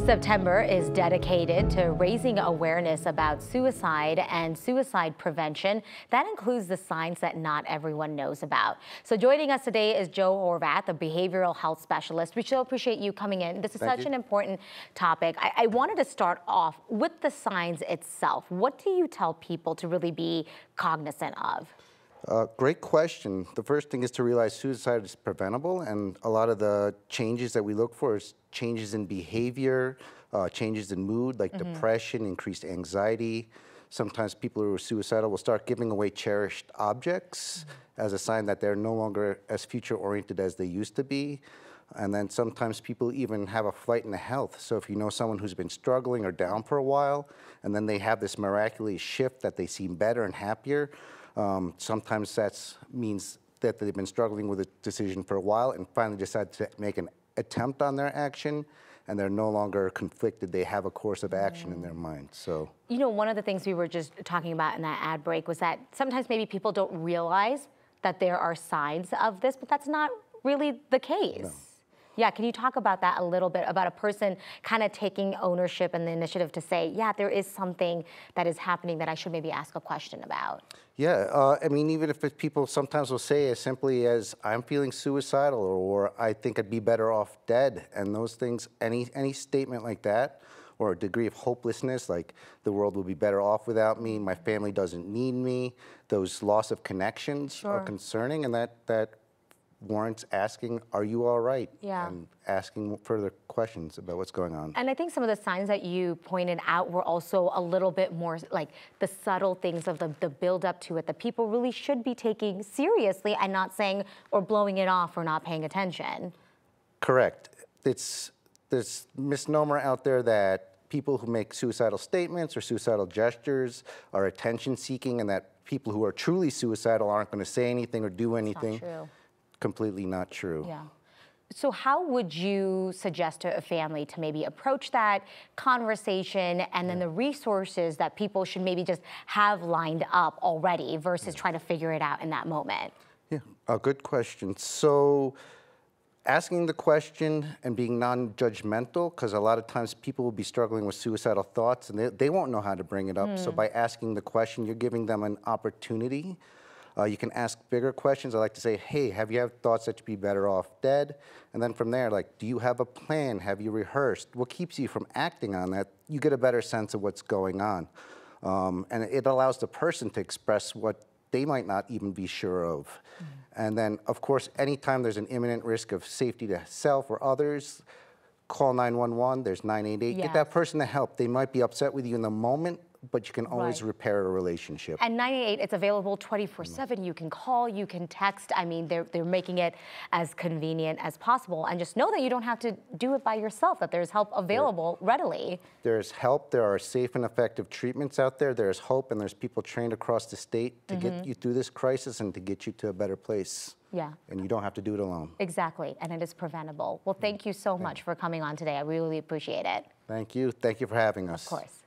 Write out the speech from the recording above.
September is dedicated to raising awareness about suicide and suicide prevention. That includes the signs that not everyone knows about. So joining us today is Joe Horvath, a behavioral health specialist. We so appreciate you coming in. This is such an important topic. I wanted to start off with the signs itself. What do you tell people to really be cognizant of? Great question. The first thing is to realize suicide is preventable, and a lot of the changes that we look for is changes in behavior, changes in mood, like depression, increased anxiety. Sometimes people who are suicidal will start giving away cherished objects as a sign that they're no longer as future-oriented as they used to be. And then sometimes people even have a flight into health. So if you know someone who's been struggling or down for a while, and then they have this miraculous shift that they seem better and happier, sometimes that means that they've been struggling with a decision for a while and finally decide to make an attempt on their action, and they're no longer conflicted. They have a course of action in their mind. So, you know, one of the things we were just talking about in that ad break was that sometimes maybe people don't realize that there are signs of this, but that's not really the case. No. Yeah, can you talk about that a little bit, about a person kind of taking ownership and the initiative to say, yeah, there is something that is happening that I should maybe ask a question about? Yeah, I mean, even if people sometimes will say as simply as, I'm feeling suicidal, or I think I'd be better off dead, and those things, any statement like that, or a degree of hopelessness, like the world will be better off without me, my family doesn't need me, those loss of connections are concerning, and that warrants asking, are you all right? Yeah. And asking further questions about what's going on. And I think some of the signs that you pointed out were also a little bit more like the subtle things of the build up to it that people really should be taking seriously and not saying or blowing it off or not paying attention. Correct. It's this misnomer out there that people who make suicidal statements or suicidal gestures are attention seeking, and that people who are truly suicidal aren't going to say anything or do anything. That's not true. Completely not true. Yeah. So how would you suggest to a family to maybe approach that conversation and then the resources that people should maybe just have lined up already versus trying to figure it out in that moment? Yeah, a good question. So asking the question and being non-judgmental, because a lot of times people will be struggling with suicidal thoughts and they won't know how to bring it up. So by asking the question, you're giving them an opportunity. You can ask bigger questions. I like to say, hey, have you had thoughts that you'd be better off dead? And then from there, like, do you have a plan? Have you rehearsed? What keeps you from acting on that? You get a better sense of what's going on. And it allows the person to express what they might not even be sure of. And then, of course, anytime there's an imminent risk of safety to self or others, call 911, there's 988. Yes. Get that person to help. They might be upset with you in the moment, but you can always repair a relationship. And 988, it's available 24/7. You can call, you can text. I mean, they're making it as convenient as possible. And just know that you don't have to do it by yourself, that there's help available readily. There's help. There are safe and effective treatments out there. There's hope, and there's people trained across the state to get you through this crisis and to get you to a better place. Yeah. And you don't have to do it alone. Exactly, and it is preventable. Well, thank you so much for coming on today. I really appreciate it. Thank you. Thank you for having us. Of course.